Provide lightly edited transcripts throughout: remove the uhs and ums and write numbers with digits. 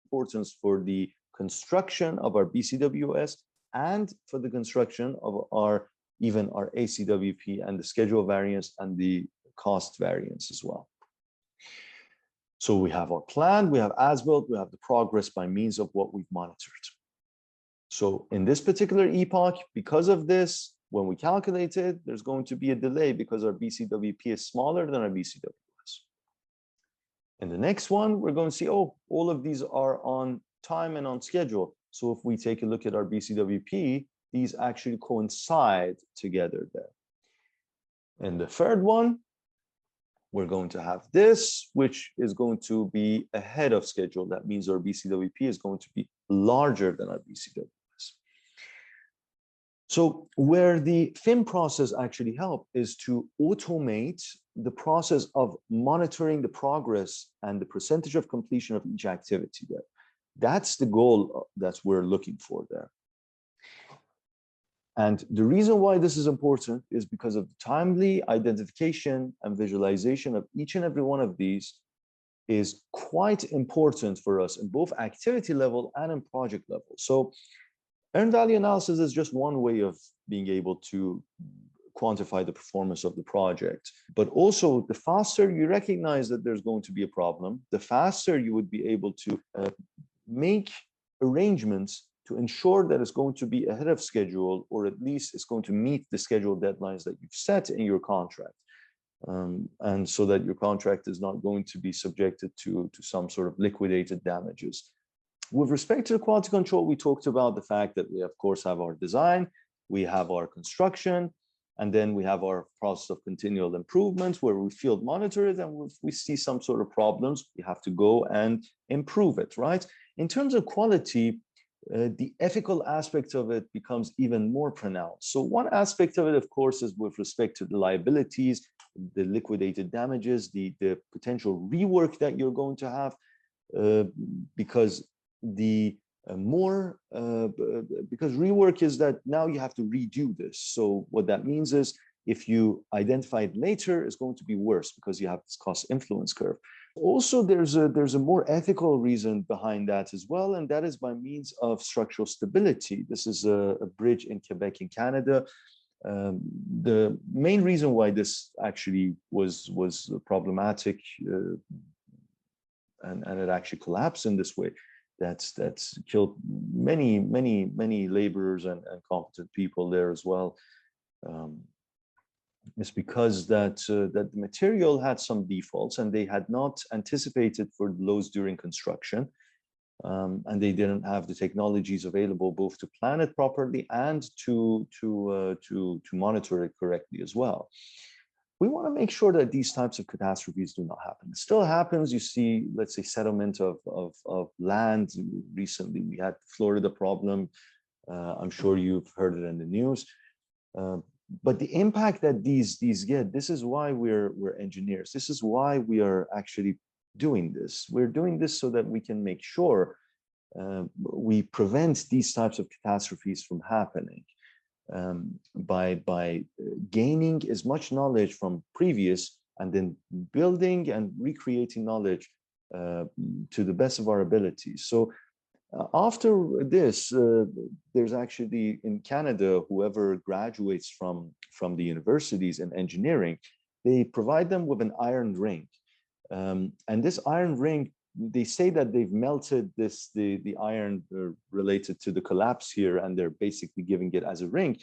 importance for the construction of our BCWS and for the construction of even our ACWP and the schedule variance and the cost variance as well. So we have our plan, we have as-built, we have the progress by means of what we've monitored. So in this particular epoch, because of this, when we calculate it, there's going to be a delay because our BCWP is smaller than our BCWS. In the next one, we're going to see, oh, all of these are on time and on schedule. So if we take a look at our BCWP, these actually coincide together there. And the third one, we're going to have this, which is going to be ahead of schedule. That means our BCWP is going to be larger than our BCWS. So where the FIM process actually helps is to automate the process of monitoring the progress and the percentage of completion of each activity there. That's the goal that we're looking for there. And the reason why this is important is because of the timely identification and visualization of each and every one of these is quite important for us in both activity level and in project level. So earned value analysis is just one way of being able to quantify the performance of the project. But also, the faster you recognize that there's going to be a problem, the faster you would be able to make arrangements to ensure that it's going to be ahead of schedule, or at least it's going to meet the schedule deadlines that you've set in your contract. And so that your contract is not going to be subjected to some sort of liquidated damages. With respect to the quality control, we talked about the fact that we, of course, have our design, we have our construction, and then we have our process of continual improvement where we field monitor it, and if we see some sort of problems, we have to go and improve it, right? In terms of quality, the ethical aspect of it becomes even more pronounced. So one aspect of it, of course, is with respect to the liabilities, the liquidated damages, the potential rework that you're going to have, because because rework is that now you have to redo this. So what that means is if you identify it later, it's going to be worse because you have this cost influence curve. Also, there's a more ethical reason behind that as well, and that is by means of structural stability. This is a bridge in Quebec in Canada. The main reason why this actually was problematic and it actually collapsed in this way, that's killed many laborers and competent people there as well. It's because that the material had some defaults and they had not anticipated for loads during construction, and they didn't have the technologies available both to plan it properly and to monitor it correctly as well. We want to make sure that these types of catastrophes do not happen. It still happens. You see, let's say, settlement of land. Recently, we had the Florida problem. I'm sure you've heard it in the news. But the impact that these get, this is why we're engineers. This is why we are actually doing this. We're doing this so that we can make sure we prevent these types of catastrophes from happening by gaining as much knowledge from previous and then building and recreating knowledge to the best of our abilities. So after this, there's actually in Canada, whoever graduates from the universities in engineering, they provide them with an iron ring. And this iron ring, they say that they've melted the iron related to the collapse here, and they're basically giving it as a ring.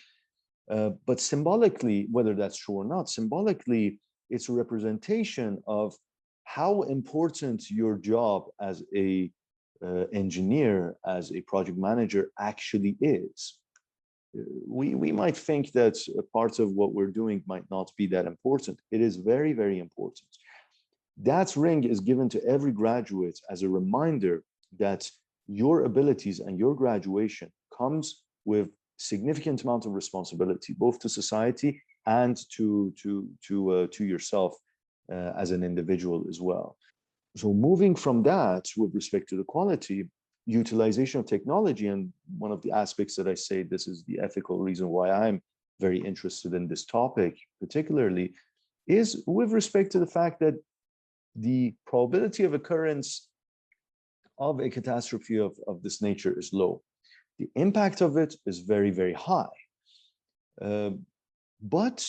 But symbolically, whether that's true or not, symbolically, it's a representation of how important your job as a engineer, as a project manager actually is. We might think that a part of what we're doing might not be that important. It is very, very important. That ring is given to every graduate as a reminder that your abilities and your graduation comes with significant amount of responsibility, both to society and to yourself as an individual as well. So moving from that with respect to the quality, utilization of technology, and one of the aspects that I say this is the ethical reason why I'm very interested in this topic particularly, is with respect to the fact that the probability of occurrence of a catastrophe of this nature is low. The impact of it is very, very high. But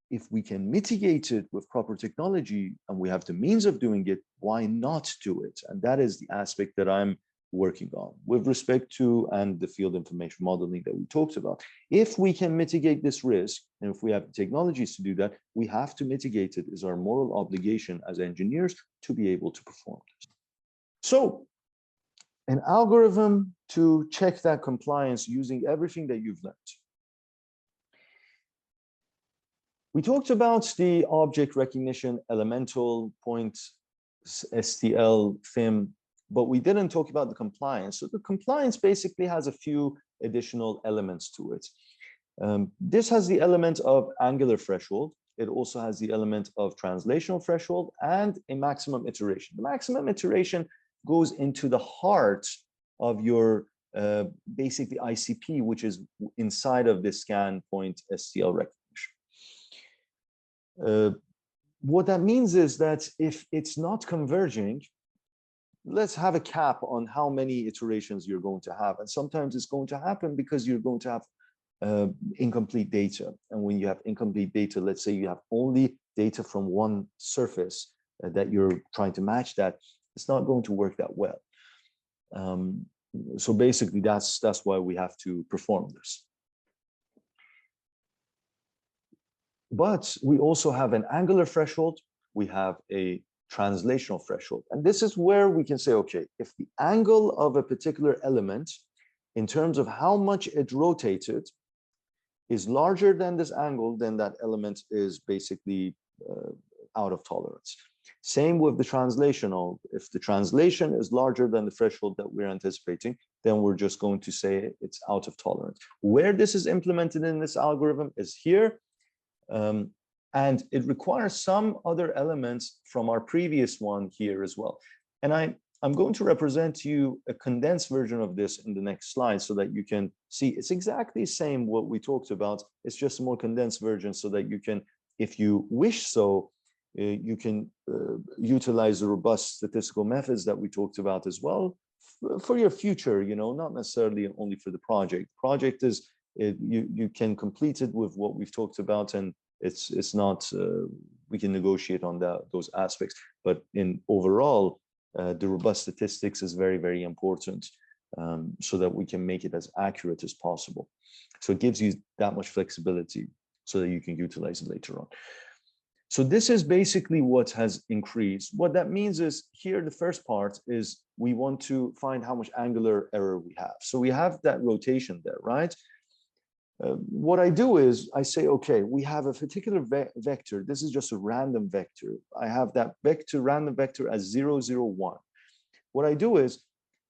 if we can mitigate it with proper technology and we have the means of doing it, why not do it? And that is the aspect that I'm working on with respect to and the field information modeling that we talked about. If we can mitigate this risk, and if we have the technologies to do that, we have to mitigate it. Is our moral obligation as engineers to be able to perform this. So an algorithm to check that compliance using everything that you've learned. We talked about the object recognition, elemental, point, STL, FIM, but we didn't talk about the compliance. So the compliance basically has a few additional elements to it. This has the element of angular threshold. It also has the element of translational threshold and a maximum iteration. The maximum iteration goes into the heart of your basically ICP, which is inside of this scan point STL recognition. What that means is that if it's not converging, let's have a cap on how many iterations you're going to have. And sometimes it's going to happen because you're going to have incomplete data. And when you have incomplete data, let's say you have only data from one surface that you're trying to match that, it's not going to work that well. So basically that's why we have to perform this. But we also have an angular threshold, we have a translational threshold. And this is where we can say, okay, if the angle of a particular element in terms of how much it rotated is larger than this angle, then that element is basically out of tolerance. Same with the translational. If the translation is larger than the threshold that we're anticipating, then we're just going to say it's out of tolerance. Where this is implemented in this algorithm is here. And it requires some other elements from our previous one here as well. And I'm going to represent to you a condensed version of this in the next slide so that you can see it's exactly the same what we talked about. It's just a more condensed version so that you can, if you wish so, you can utilize the robust statistical methods that we talked about as well for your future, you know, not necessarily only for the project. Project is, you can complete it with what we've talked about, and it's not, we can negotiate on those aspects, but in overall, the robust statistics is very, very important so that we can make it as accurate as possible. So it gives you that much flexibility so that you can utilize it later on. So this is basically what has increased. What that means is here, the first part is we want to find how much angular error we have. So we have that rotation there, right? What I do is I say, okay, we have a particular vector. This is just a random vector. I have that vector, random vector as 0, 0, 1. What I do is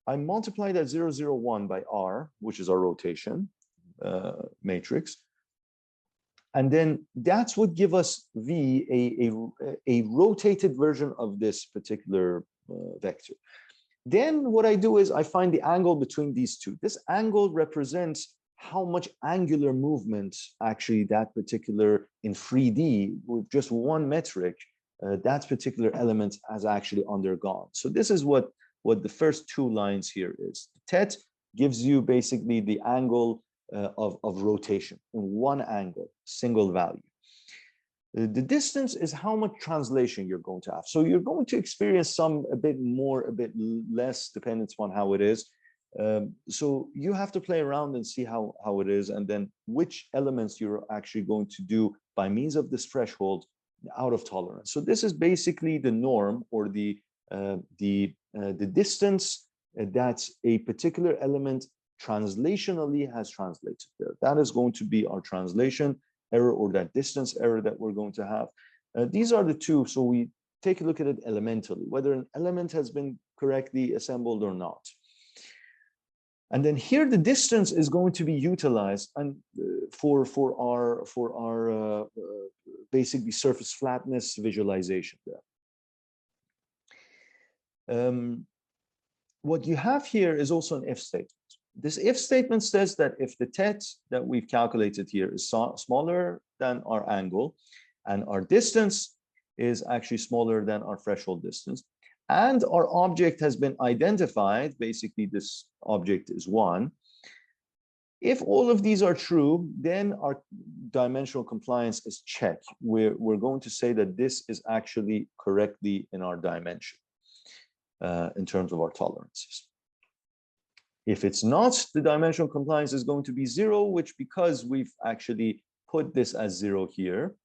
I multiply that 0, 0, 1 by R, which is our rotation matrix. And then that's what give us V, a rotated version of this particular vector. Then what I do is I find the angle between these two. This angle represents how much angular movement actually that particular in 3D with just one metric, that particular element has actually undergone. So this is what the first two lines here is. TET gives you basically the angle of rotation in one angle, single value. The distance is how much translation you're going to have. So you're going to experience a bit more, a bit less, depending on how it is. So you have to play around and see how it is, and then which elements you're actually going to do by means of this threshold out of tolerance. So this is basically the norm, or the distance that a particular element translationally has translated there. That is going to be our translation error, or that distance error that we're going to have. These are the two. So we take a look at it elementally, whether an element has been correctly assembled or not. And then here the distance is going to be utilized and for our basically surface flatness visualization there. What you have here is also an if statement. This if statement says that if the TET that we've calculated here is smaller than our angle, and our distance is actually smaller than our threshold distance, and our object has been identified, basically this object is 1. If all of these are true, then our dimensional compliance is checked. We're going to say that this is actually correctly in our dimension in terms of our tolerances. If it's not, the dimensional compliance is going to be 0, which, because we've actually put this as 0 here,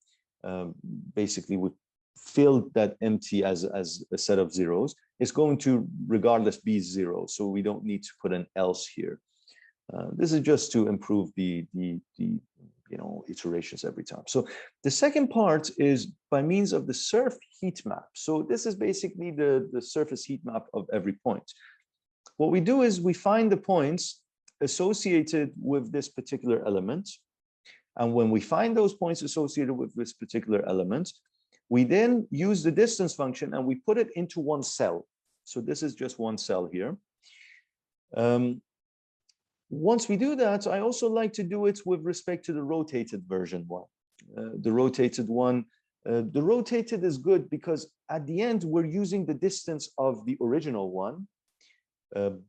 basically we filled that empty as a set of zeros, it's going to regardless be 0. So we don't need to put an else here. This is just to improve the iterations every time. So the second part is by means of the surf heat map. So this is basically the surface heat map of every point. What we do is we find the points associated with this particular element. And when we find those points associated with this particular element, we then use the distance function and we put it into one cell. So this is just one cell here. Once we do that, I also like to do it with respect to the rotated version one. The rotated is good because at the end, we're using the distance of the original one.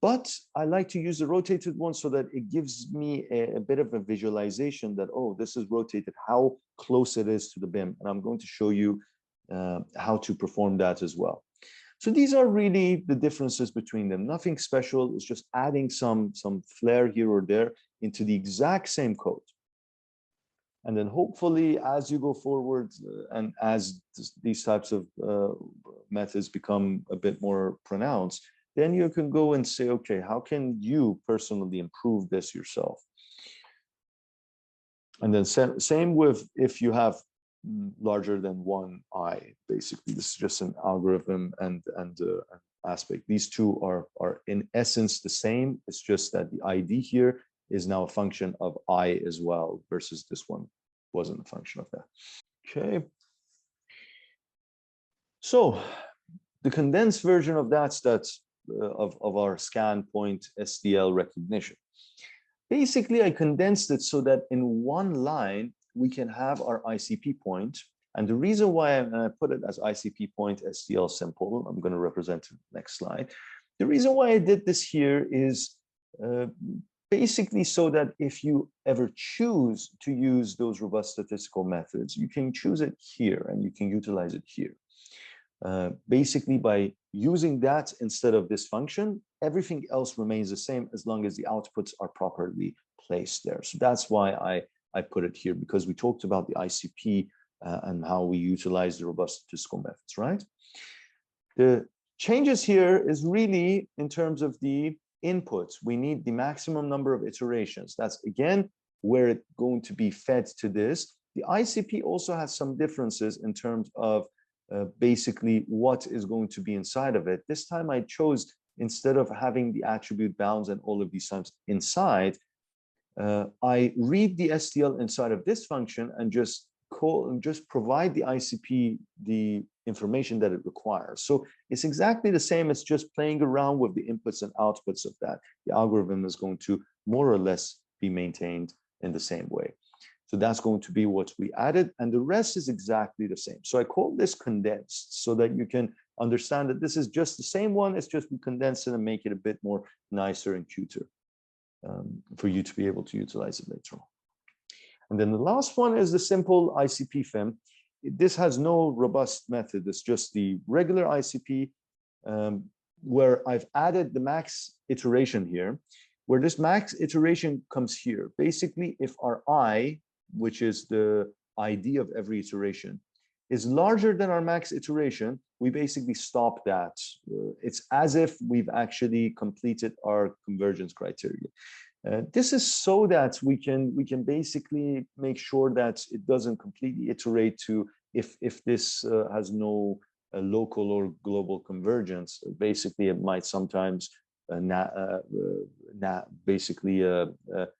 But I like to use the rotated one so that it gives me a bit of a visualization that, oh, this is rotated, how close it is to the BIM. And I'm going to show you how to perform that as well. So these are really the differences between them. Nothing special. It's just adding some flair here or there into the exact same code. And then hopefully, as you go forward and as these types of methods become a bit more pronounced, then you can go and say, okay, how can you personally improve this yourself? And then same with if you have larger than one eye, basically. This is just an algorithm and aspect. These two are in essence the same. It's just that the ID here is now a function of I as well, versus this one wasn't a function of that. Okay. So the condensed version of that's of our scan point STL recognition. Basically, I condensed it so that in one line, we can have our ICP point. And the reason why I put it as ICP point STL simple, I'm going to represent it next slide. The reason why I did this here is basically so that if you ever choose to use those robust statistical methods, you can choose it here and you can utilize it here. Basically, by using that instead of this function, everything else remains the same as long as the outputs are properly placed there. So that's why I put it here, because we talked about the ICP and how we utilize the robust statistical methods, right? The changes here is really in terms of the inputs. We need the maximum number of iterations. That's, again, where it's going to be fed to this. The ICP also has some differences in terms of basically what is going to be inside of it. This time I chose, instead of having the attribute bounds and all of these sums inside, I read the STL inside of this function and just provide the ICP the information that it requires. So it's exactly the same. It's just playing around with the inputs and outputs of that. The algorithm is going to more or less be maintained in the same way. So that's going to be what we added, and the rest is exactly the same. So I call this condensed so that you can understand that this is just the same one. It's just we condense it and make it a bit more nicer and cuter for you to be able to utilize it later on. And then the last one is the simple ICP FIM. This has no robust method. It's just the regular ICP where I've added the max iteration here, where this max iteration comes here. Basically, if our I, which is the ID of every iteration, is larger than our max iteration, we basically stop that. It's as if we've actually completed our convergence criteria. This is so that we can basically make sure that it doesn't completely iterate to if this has no local or global convergence. Basically, it might sometimes basically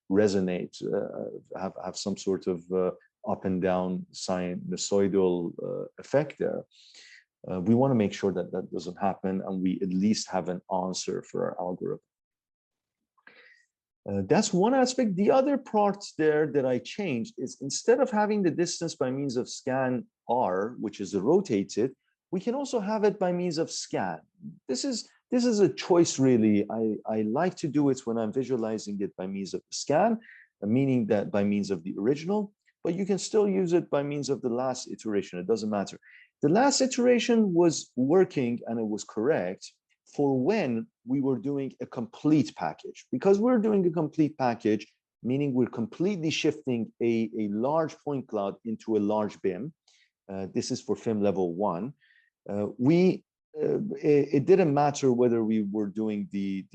resonate, have some sort of up and down sinusoidal effect there. We want to make sure that that doesn't happen, and we at least have an answer for our algorithm. That's one aspect. The other part there that I changed is, instead of having the distance by means of scan R, which is rotated, we can also have it by means of scan. this is a choice really. I like to do it when I'm visualizing it by means of the scan, meaning that by means of the original, but you can still use it by means of the last iteration. It doesn't matter. The last iteration was working and it was correct for when we were doing a complete package. Because we're doing a complete package, meaning we're completely shifting a large point cloud into a large BIM. This is for FIM level 1. It didn't matter whether we were doing the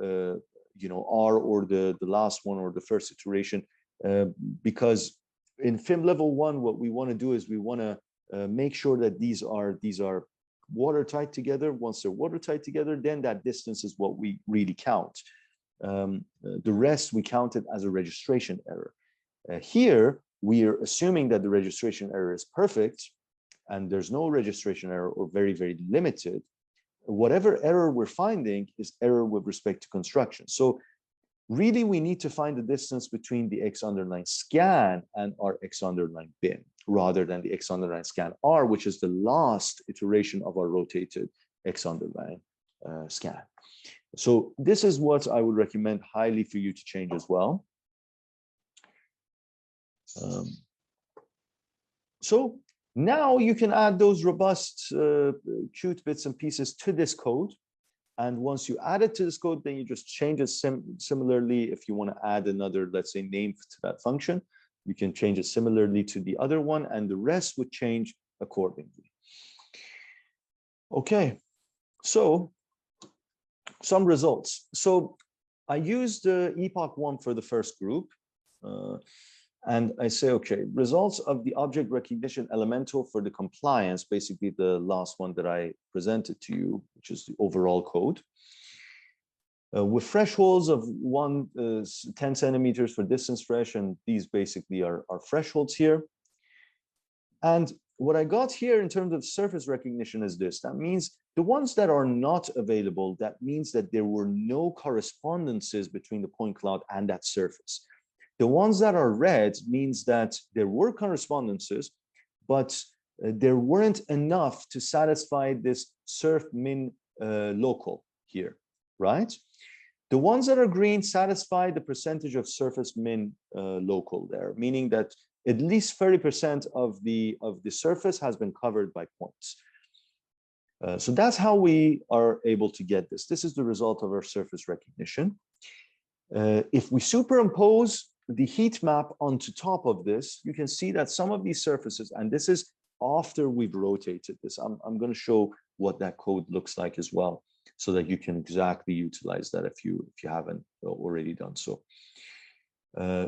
R or the last one or the first iteration, because in FIM level 1, what we want to do is we want to make sure that these are watertight together. Once they're watertight together, then that distance is what we really count. The rest we count it as a registration error. Here we are assuming that the registration error is perfect, and there's no registration error or very, very limited. Whatever error we're finding is error with respect to construction. So really, we need to find the distance between the x_scan and our x_BIM, rather than the x_scan R, which is the last iteration of our rotated x_scan. So this is what I would recommend highly for you to change as well. So now you can add those robust, cute bits and pieces to this code. And once you add it to this code, then you just change it similarly. If you want to add another, let's say, name to that function, you can change it similarly to the other one, and the rest would change accordingly. Okay, so some results. So I used Epoch 1 for the first group. And I say, okay, results of the object recognition elemental for the compliance, basically the last one that I presented to you, which is the overall code. With thresholds of 10 centimeters for distance fresh, and these basically are thresholds here. And what I got here in terms of surface recognition is this. That means the ones that are not available, that means that there were no correspondences between the point cloud and that surface. The ones that are red means that there were correspondences, but there weren't enough to satisfy this surf min local here, right? The ones that are green satisfy the percentage of surface min local there, meaning that at least 30% of the surface has been covered by points. So that's how we are able to get this. This is the result of our surface recognition. If we superimpose the heat map onto top of this, you can see that some of these surfaces, and this is after we've rotated this, I'm going to show what that code looks like as well, so that you can exactly utilize that if you haven't already done so.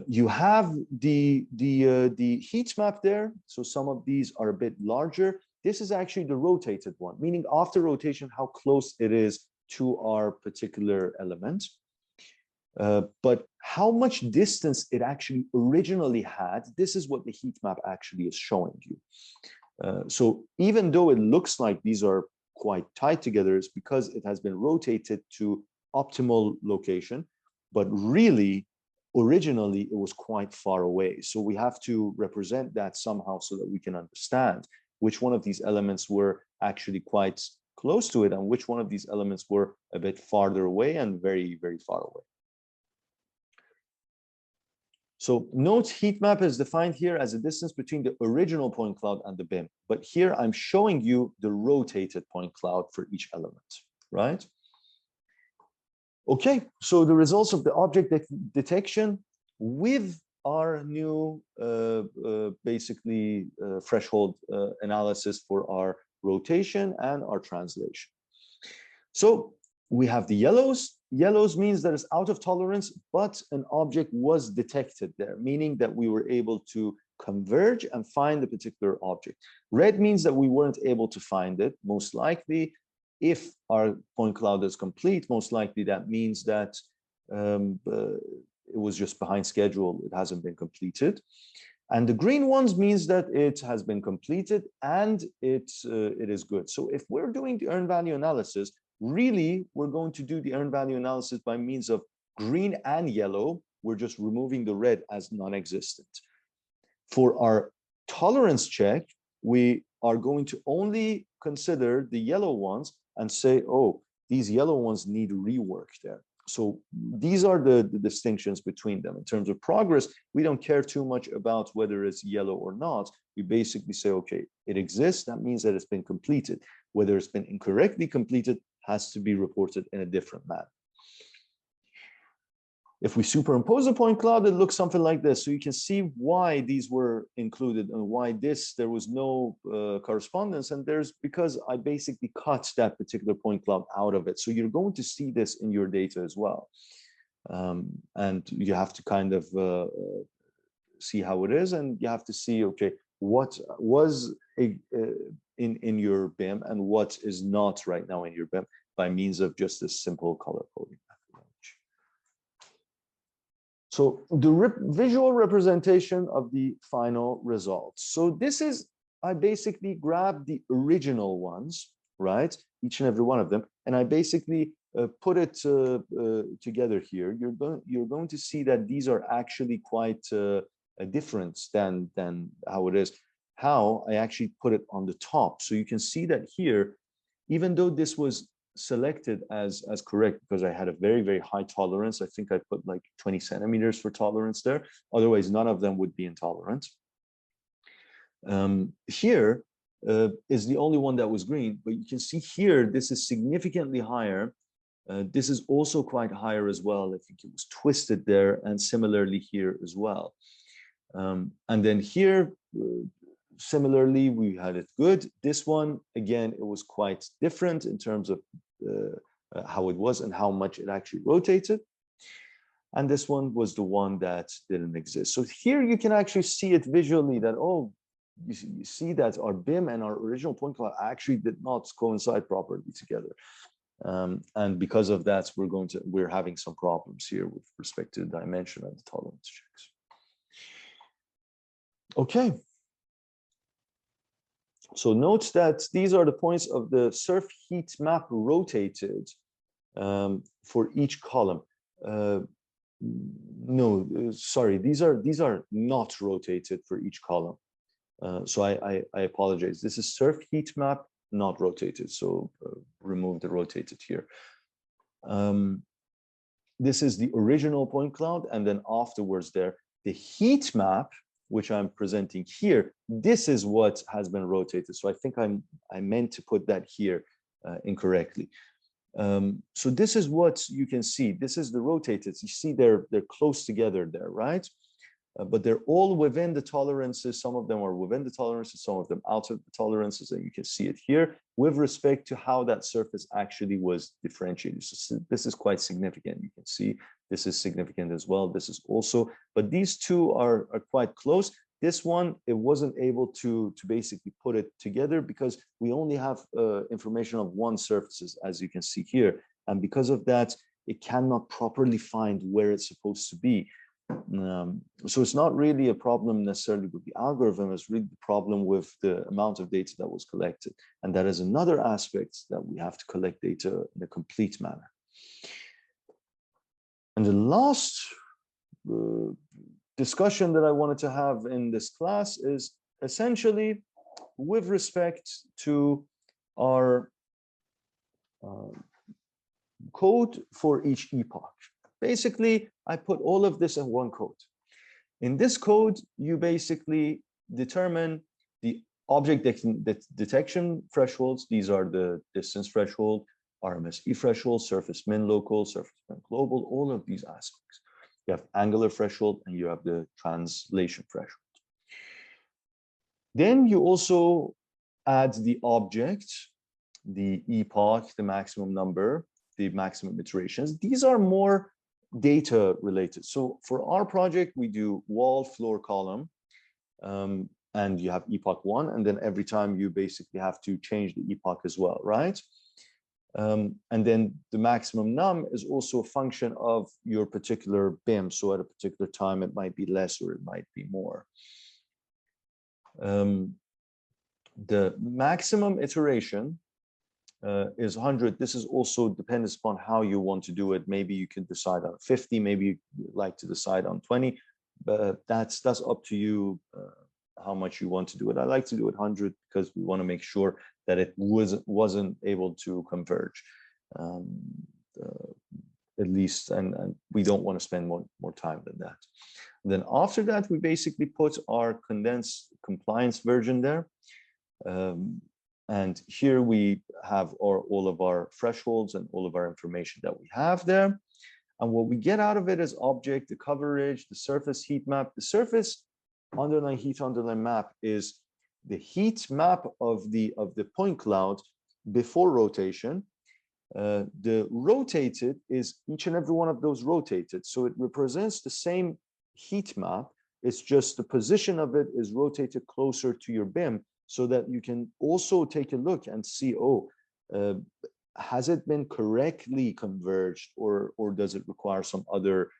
You have the heat map there, so some of these are a bit larger. This is actually the rotated one, meaning after rotation, how close it is to our particular element. But how much distance it actually originally had, this is what the heat map actually is showing you. So even though it looks like these are quite tight together, it's because it has been rotated to optimal location, but really, originally, it was quite far away. So we have to represent that somehow so that we can understand which one of these elements were actually quite close to it and which one of these elements were a bit farther away and very, very far away. So note heat map is defined here as a distance between the original point cloud and the BIM. But here I'm showing you the rotated point cloud for each element, right? Okay, so the results of the object detection with our new threshold analysis for our rotation and our translation. So we have the yellows. Yellows means that it's out of tolerance, but an object was detected there, meaning that we were able to converge and find the particular object. Red means that we weren't able to find it. Most likely, if our point cloud is complete, most likely that means that it was just behind schedule. It hasn't been completed. And the green ones means that it has been completed and it is good. So if we're doing the earned value analysis, really, we're going to do the earned value analysis by means of green and yellow. We're just removing the red as non-existent. For our tolerance check, we are going to only consider the yellow ones and say, oh, these yellow ones need rework there. So these are the distinctions between them. In terms of progress, we don't care too much about whether it's yellow or not. We basically say, okay, it exists. That means that it's been completed. Whether it's been incorrectly completed has to be reported in a different manner. If we superimpose a point cloud, it looks something like this. So you can see why these were included and why there was no correspondence. And there's because I basically cut that particular point cloud out of it. So you're going to see this in your data as well. And you have to kind of see how it is. And you have to see, okay, what was in your BIM and what is not right now in your BIM by means of just this simple color coding. So the visual representation of the final results. So this is, I basically grabbed the original ones, right? Each and every one of them. And I basically put it together here. You're going to see that these are actually quite different than how it is. How I actually put it on the top. So you can see that here, even though this was selected as correct because I had a very, very high tolerance. I think I put like 20 centimeters for tolerance there. Otherwise, none of them would be intolerant. Here is the only one that was green, but you can see here, this is significantly higher. This is also quite higher as well. I think it was twisted there, and similarly here as well. And then here, similarly, we had it good. This one, again, it was quite different in terms of how it was and how much it actually rotated. And this one was the one that didn't exist. So here you can actually see it visually that, oh, you see that our BIM and our original point cloud actually did not coincide properly together. And because of that, we're having some problems here with respect to the dimension and the tolerance checks. Okay. So note that these are the points of the surf heat map rotated for each column. No, sorry, these are not rotated for each column. So I apologize. This is surf heat map, not rotated. So remove the rotated here. This is the original point cloud, and then afterwards there, the heat map, which I'm presenting here, this is what has been rotated. So I think I meant to put that here incorrectly. So this is what you can see. This is the rotated. You see they're close together there, right? But they're all within the tolerances. Some of them are within the tolerances, some of them out of the tolerances, and you can see it here with respect to how that surface actually was differentiated. So this is quite significant. You can see this is significant as well. This is also, but these two are quite close. This one, it wasn't able to basically put it together because we only have information of one surfaces, as you can see here. And because of that, it cannot properly find where it's supposed to be. So it's not really a problem necessarily with the algorithm, it's really the problem with the amount of data that was collected. And that is another aspect that we have to collect data in a complete manner. And the last discussion that I wanted to have in this class is essentially with respect to our code for each epoch. Basically, I put all of this in one code. In this code, you basically determine the object detection thresholds. These are the distance threshold, RMSE threshold, surface min local, surface min global, all of these aspects. You have angular threshold and you have the translation threshold. Then you also add the object, the epoch, the maximum number, the maximum iterations. These are more data related. So for our project, we do wall, floor, column, and you have epoch 1, and then every time you basically have to change the epoch as well, right? And then the maximum num is also a function of your particular BIM. So at a particular time, it might be less or it might be more. The maximum iteration is 100. This is also dependent upon how you want to do it. Maybe you can decide on 50, maybe you like to decide on 20, but that's up to you how much you want to do it. I like to do it 100 because we want to make sure that it wasn't able to converge, um, at least, and we don't want to spend more time than that. And then after that, we basically put our condensed compliance version there. And here we have all of our thresholds and all of our information that we have there. And what we get out of it is object, the coverage, the surface heat map. The surface underlying heat underlying map is the heat map of the point cloud before rotation. The rotated is each and every one of those rotated. So it represents the same heat map. It's just the position of it is rotated closer to your BIM, so that you can also take a look and see, oh, has it been correctly converged, or does it require some other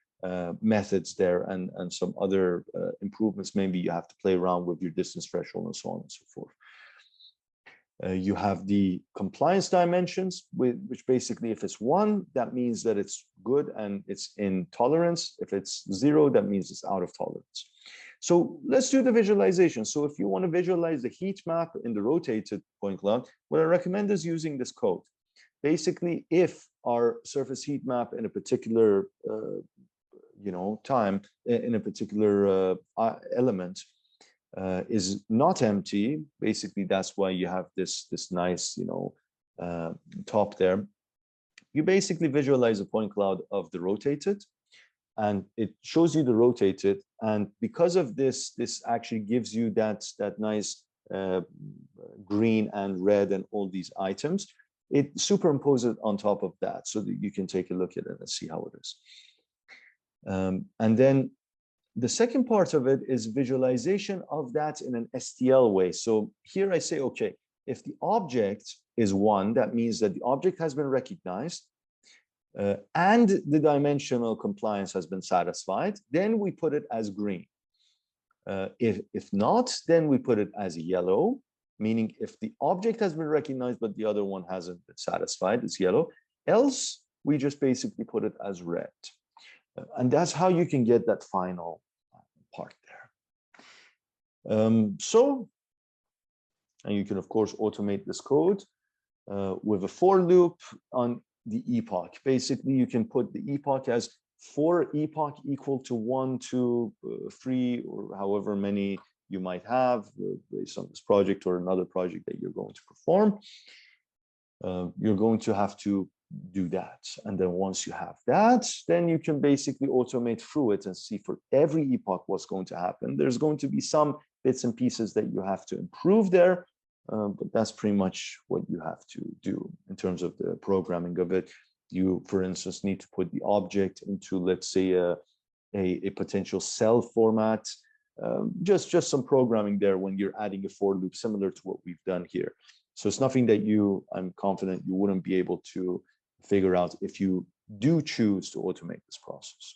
methods there and some other improvements? Maybe you have to play around with your distance threshold and so on and so forth. You have the compliance dimensions, which basically, if it's 1, that means that it's good and it's in tolerance. If it's 0, that means it's out of tolerance. So let's do the visualization. So if you want to visualize the heat map in the rotated point cloud, what I recommend is using this code. Basically, if our surface heat map in a particular time, in a particular element is not empty, basically that's why you have this nice top there. You basically visualize a point cloud of the rotated, and it shows you the rotated, and because of this actually gives you that nice green and red and all these items. It superimposes on top of that so that you can take a look at it and see how it is. And then the second part of it is visualization of that in an STL way. So here I say, okay, if the object is 1, that means that the object has been recognized and the dimensional compliance has been satisfied, then we put it as green. If not, then we put it as yellow, meaning if the object has been recognized but the other one hasn't been satisfied, it's yellow. Else, we just basically put it as red. And that's how you can get that final part there. And you can, of course, automate this code with a for loop on the epoch. Basically, you can put the epoch as for epoch equal to 1, 2, 3, or however many you might have based on this project or another project that you're going to perform. You're going to have to do that. And then once you have that, then you can basically automate through it and see for every epoch what's going to happen. There's going to be some bits and pieces that you have to improve there, but that's pretty much what you have to do in terms of the programming of it. You, for instance, need to put the object into, let's say, a potential cell format. Just some programming there when you're adding a for loop, similar to what we've done here. So it's nothing that I'm confident you wouldn't be able to figure out if you do choose to automate this process.